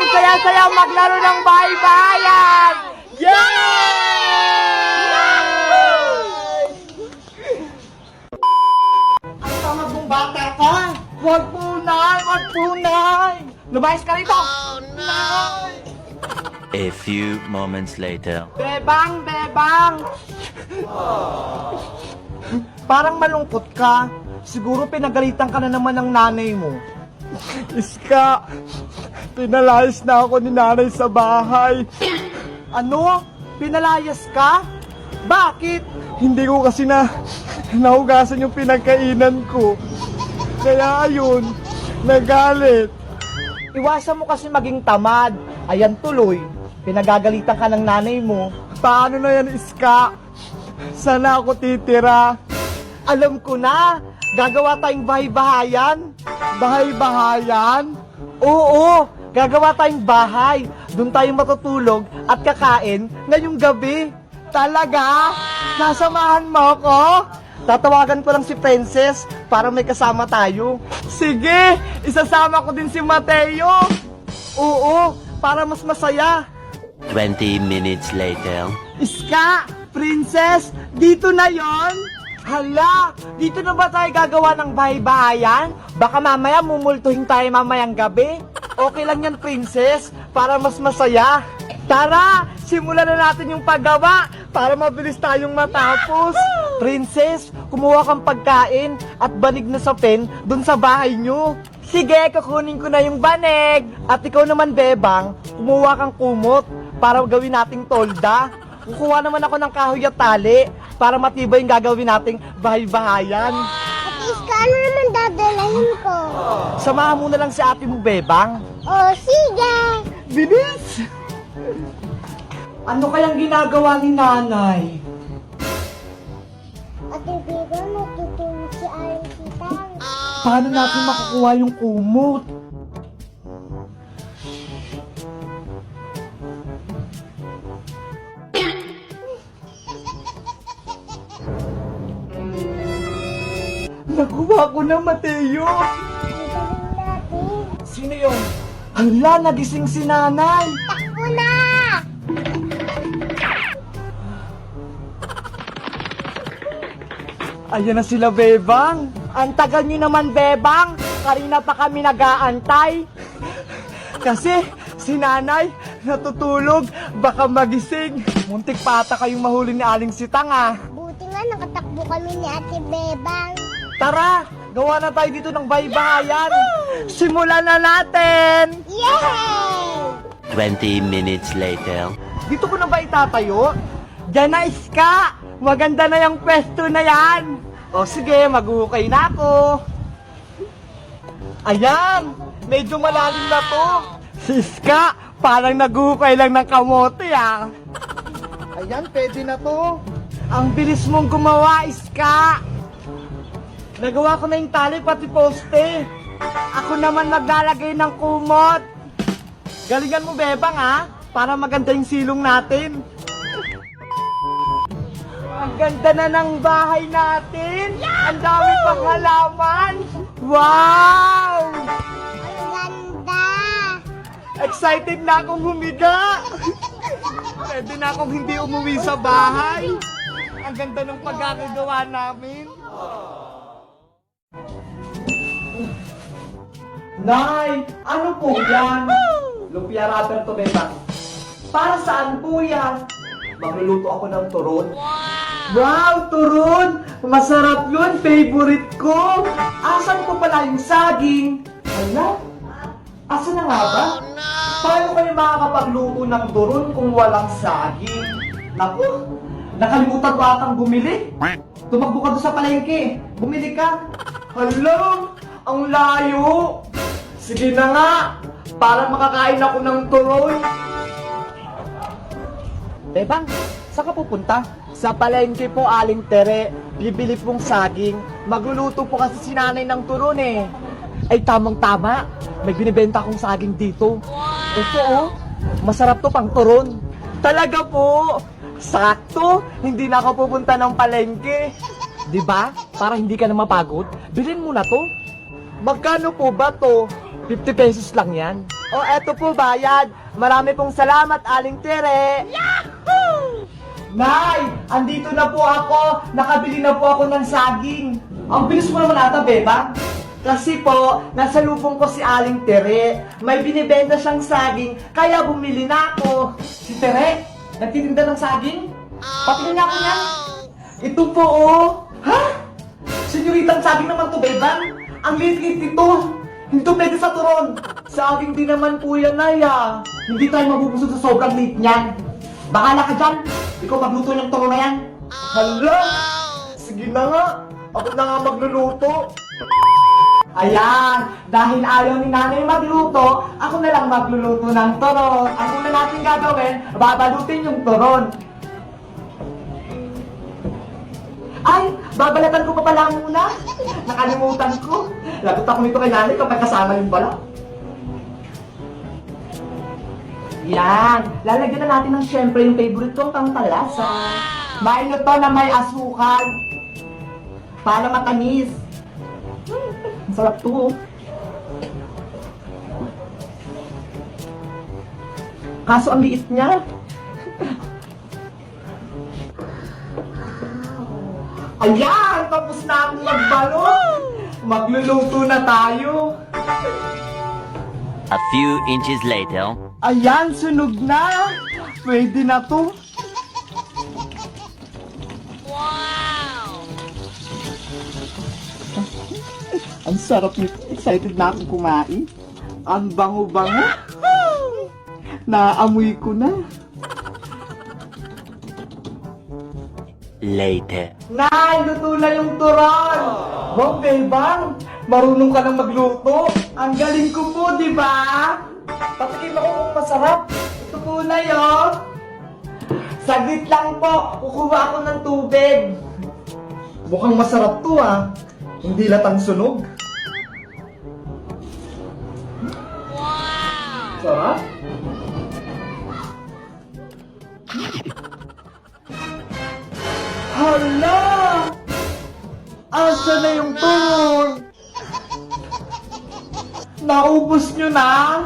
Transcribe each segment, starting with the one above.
Ang saya-saya maglaro ng bahay-bahayan! Yay! Ang tama mong bata ka! Wag punay! Wag punay! Lumayas ka rito! Oh, no! A few moments later. Bebang! Bebang! Parang malungkot ka. Siguro pinagalitan ka na naman ng nanay mo. Iska, pinalayas na ako ni nanay sa bahay. Ano? Pinalayas ka? Bakit? Hindi ko kasi nahugasan yung pinagkainan ko. Kaya ayun, nagalit. Iwasan mo kasi maging tamad. Ayan tuloy, pinagagalitan ka ng nanay mo. Paano na yan, Iska? Sana ako titira. Alam ko na, gagawa tayong bahay-bahayan. Bahay-bahayan? Oo, gagawa tayong bahay. Doon tayo matutulog at kakain ngayong gabi. Talaga? Sasamahan mo ako? Tatawagan ko lang si Princess para may kasama tayo. Sige, isasama ko din si Mateo. Oo, para mas masaya. 20 minutes later. Iska, Princess, dito na yon. Hala, dito na ba tayo gagawa ng bahay-bahayan? Baka mamaya mumultuhin tayo mamayang gabi. Okay lang yan, Princess, para mas masaya. Tara, simulan na natin yung paggawa para mabilis tayong matapos. Princess, kumuha kang pagkain at banig na sapin dun sa bahay nyo. Sige, kukunin ko na yung banig. At ikaw naman, Bebang, kumuha kang kumot para gawin nating tolda. Kukuha naman ako ng kahoy at tali para matibay yung gagawin nating bahay-bahayan. Ate Iska, ano naman dadalahin ko? Samahan mo na lang si ate mo, Bebang. Oh, sige! Bilis! Ano kayang ginagawa ni nanay? Ate Beba, natutulog si Arisitang. Paano natin makukuha yung kumot? Nakuha ko na, Mateo! Ang natin. Sino yun? Hala, nagising si nanay! Takbo na! Ayan na sila, Bebang! Ang tagal nyo naman, Bebang! Kanina pa kami nag-aantay! Kasi si nanay natutulog, baka magising. Muntik pa ata kayong mahuli ni Aling Sitang, ah! Buti nga nakatakbo kami ni Ate Bebang. Tara! Gawa na tayo dito ng bahay-bahayan! Simulan na natin! Yay! 20 minutes later. Dito ko na ba itatayo? Diyan na, Iska! Maganda na yung pwesto na yan! O sige, mag-uukay na ako! Ayan! Medyo malalim na to! Si Iska, parang nag-uukay lang ng kamote, ah! Ayan, pwede na to! Ang bilis mong gumawa, Iska! Nagawa ko na yung tali pati poste. Ako naman maglalagay ng kumot. Galingan mo, Bebang, ha? Para maganda yung silong natin. Ang ganda na ng bahay natin. Ang dami pang halaman. Wow! Ang ganda! Excited na akong humiga. Pwede na akong hindi umuwi sa bahay. Ang ganda ng pagkakagawa namin. Nay, ano po yan? Lumpia wrapper to, Bebang. Para saan po yan? Magluluto ako ng turon. Wow, turon! Masarap yun, favorite ko! Asan po pala yung saging? Hala? Asan na nga ba? Paano kayo makakapagluto ng turon kung walang saging? Naku, nakalimutan ko atang bumili. Tumakbo ka doon sa palengke. Bumili ka. Hala, ang layo. Sige na nga, para makakain ako ng turon. Bebang, saan ka pupunta? Sa palengke po, Aling Tere. Bibili pong saging. Magluluto po kasi si nanay ng turon eh. Ay, tamang-tama. May binibenta akong saging dito. Ito oh, masarap to pang turon. Talaga po. Sakto, hindi na ako pupunta ng palengke. Diba? Para hindi ka na mapagod, bilhin mo na to. Magkano po ba to? 50 pesos lang yan. O eto po bayad. Marami pong salamat, Aling Tere. Yahoo! Nay, andito na po ako. Nakabili na po ako ng saging. Ang bilis mo naman ata, Beba. Kasi po, nasa lubong ko si Aling Tere. May binibenta siyang saging, kaya bumili na ako. Si Tere, nagtitinda ng saging? Patingin niya ako niyan. Ito po, oh. Ha? Senyoritang saging naman to, Beba. Ang liit-liit nito. Hindi to pwede sa turon. Saging din naman po yan, Naya. Hindi tayo mabubusog sa sobrang liit niyan. Bahala ka dyan. Ikaw magluto ng turon na yan. Hala! Sige na nga. Ako na nga magluluto. Ayan, dahil ayaw ni nanay magluto, ako na lang magluluto ng turon. Ang una natin gagawin, babalutin yung turon. Ay, babalatan ko pa pala muna. Nakalimutan ko. Lagot ako nito kay nanay kapag kasama yung balat. Yan, lalagyan na natin ng syempre yung favorite kong pangtalasa. Mainit to na may asukal. Para matamis. Ang sarap to. Kaso ang liit niya. Ayan! Tapos na akong magbalot. Magluluto na tayo. A few inches later. Ayan, sunog na. Pwede na to. Ang sarap nito. Excited na akong kumain. Ang bango-bango. Naamoy ko na. Later. Nay, luto na yung turon. Oh, Bebang, marunong ka nang magluto. Ang galing ko po, di ba? Patikim ako kung masarap. Ito po na yun. Saglit lang po. Kukuha ako ng tubig. Mukhang masarap to, ah. Hindi latang sunog. Sarap? Hala! Asa na yung turon? Naubos nyo na?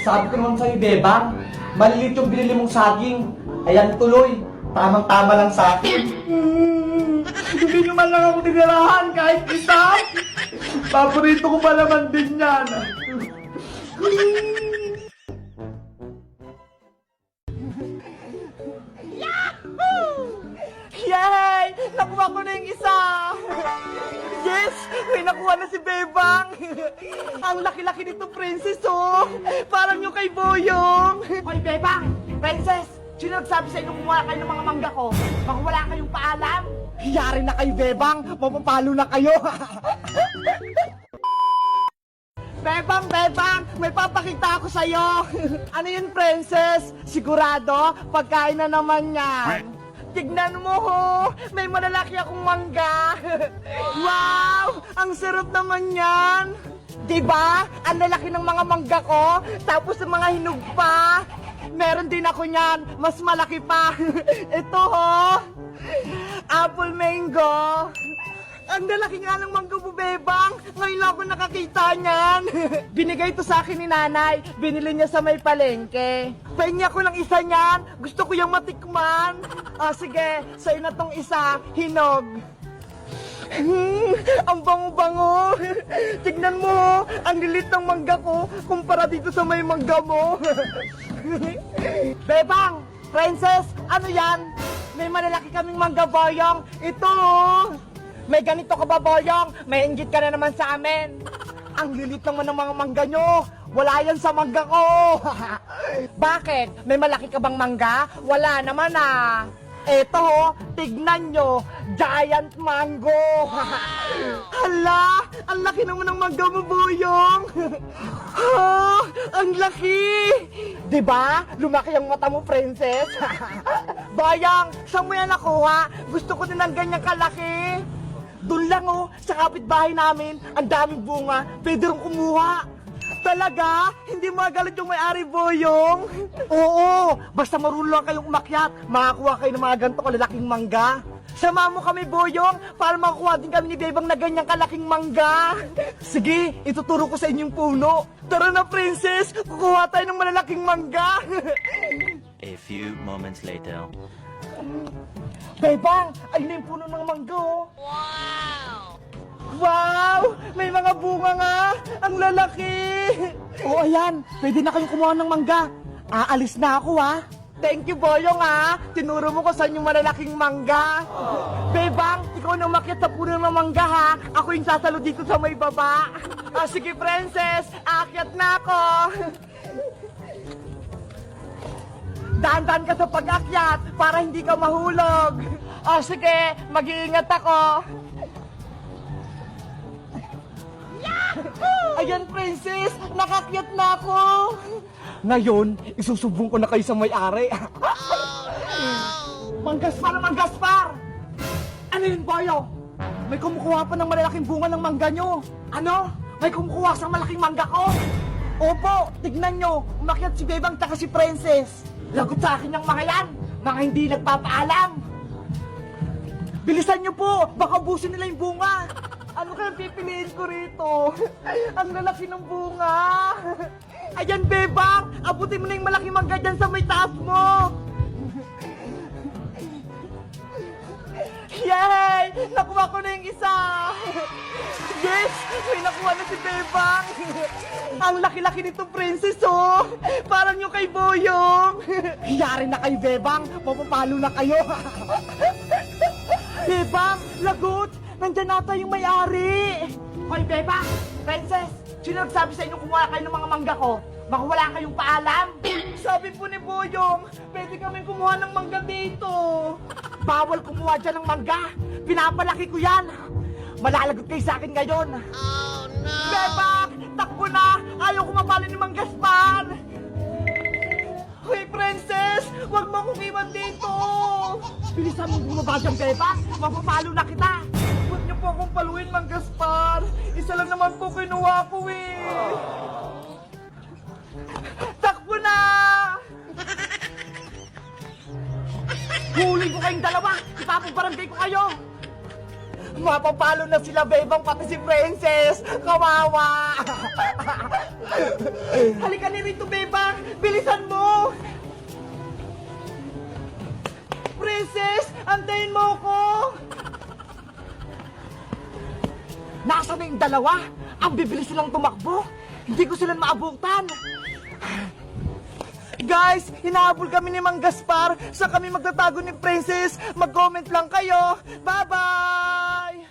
Sabi ko naman sa'yo, Bebang, malilit yung binili mong saging. Ayan tuloy, tamang-tama lang sa akin. Hindi nyo man lang ako tinirahan kahit isa. Paborito ko pa naman din yan. Yay! Nakuha ko na yung isa! Yes! May nakuha na si Bebang! Ang laki-laki nito, Princess, oh! Parang yung kay Boyong! Hoy, Bebang! Princess! Sino nagsabi sa inyo kumuha kayo ng mga mangga ko? Baka wala kayong paalam? Hiyari na kayo, Bebang! Mapapalo na kayo! Bebang, Bebang! May papakita ako sa'yo! Ano yun, Princess? Sigurado? Pagkain na naman yan! Tignan mo ho! May malalaki akong mangga! Wow! Ang sarap naman yan! Diba? Ang lalaki ng mga mangga ko, tapos ang mga hinog pa! Meron din ako niyan, mas malaki pa! Ito ho! Apple mango! Ang lalaki nga ng mangga mo, Bebang! Ngayon lang ako nakakita niyan! Binigay to sa akin ni nanay. Binili niya sa may palengke. Pahingi ako ng isa niyan. Gusto ko yung matikman. Ah, sige. Sa'yo na tong isa. Hinog. Ang bango-bango. Tignan mo, ang lilit ng mangga ko kumpara dito sa may mangga mo. Bebang! Princess! Ano yan? May malalaki kaming mangga, Boyong. Ito! May ganito ka ba, Boyong? May inggit ka na naman sa amin. Ang lilit naman ng mga mangga nyo. Wala yan sa mangga ko. Bakit? May malaki ka bang mangga? Wala naman ah. Eto ho, tignan nyo. Giant mango. Hala, ang laki naman ng mangga mo, Boyong. Ha, ang laki. Diba? Lumaki ang mata mo, Princess. Boyong, saan mo yan nakuha? Gusto ko din ng ganyang kalaki. Doon lang oh, sa kapitbahay namin, ang daming bunga, pwede rin kumuha. Talaga? Hindi magalit yung may-ari, Boyong? Oo, basta marunong lang kayong umakyat, makakuha kayo ng mga ganito kalalaking mangga. Sama mo kami, Boyong, para makuha din kami ni Bebang na ganyang kalaking mangga. Sige, ituturo ko sa inyong puno. Tara na, Princess! Kukuha tayo ng malalaking mangga. A few moments later. Bebang, ayun na yung puno ng mangga, oh. Wow! May mga bunga nga! Ang lalaki! O ayan, pwede na kayong kumuha ng mangga. Aalis na ako, ha? Thank you, Boyong, ha? Tinuro mo ko saan yung malalaking mangga. Bebang, ikaw na umakyat sa puno ng mangga, ha? Ako yung sasalo dito sa may baba. Sige, Princess, aakyat na ako. Dahan-dahan ka sa pag-akyat para hindi ka mahulog. Sige, mag-iingat ako. Ayan, Princess! Nakakyat na ako! Ngayon, isusubong ko na kayo sa may-ari. Manggaspar! Manggaspar! Ano yun, Boyo? May kumukuha pa ng malalaking bunga ng mangga nyo. Ano? May kumukuha sa malaking mangga ko? Opo, tignan nyo. Umakyat si Bebang taka si Princess. Lagot sa akin ng mga yan. Mga hindi nagpapaalam. Bilisan nyo po! Baka ubusin nila yung bunga. Ano kaya pipiliin ko rito? Ang lalaki ng bunga! Ayan, Bebang! Abutin mo na yung malaking mangga dyan sa may taas mo! Yay! Nakuha ko na yung isa! Yes! May nakuha na si Bebang! Ang laki-laki nito, Princess, oh! Parang yung kay Boyong! Yari na kay Bebang! Mapapalo na kayo! Bebang! Lagot! Nandyan nata yung may-ari! Hoy, Bebang! Princess! Sino nagsabi sa inyo kumuha kayo ng mga mangga ko? Baka wala kayong paalam? Sabi po ni Boyong, pwede kami kumuha ng mangga dito. Bawal kumuha dyan ng mangga. Pinapalaki ko yan. Malalagot kayo sa akin ngayon. Oh, no! Bebang! Takbo na! Ayaw ko mapalo ni Mang Gaspar! Hoy, Princess! Huwag mo akong iwan dito! Bilisan mo bumaba dyan, Bebang! Mapapalo na kita! Huwag niyo po akong paluin, Mang Gaspar! Isa lang naman po kinuha ko eh! Takbo na! Huli ko kayong dalawa! Ipapabarangay ko kayo! Mapapalo na sila, Bebang, pati si Princess! Kawawa! Halika na rito, Bebang! Bilisan mo! Princess! Antayin mo ko! Nasaan na yung dalawa? Ang bibilis silang tumakbo! Hindi ko sila maabutan! Guys, hinahabol kami ni Mang Gaspar. Sa kami magtatago ni Princess. Mag-comment lang kayo. Bye-bye!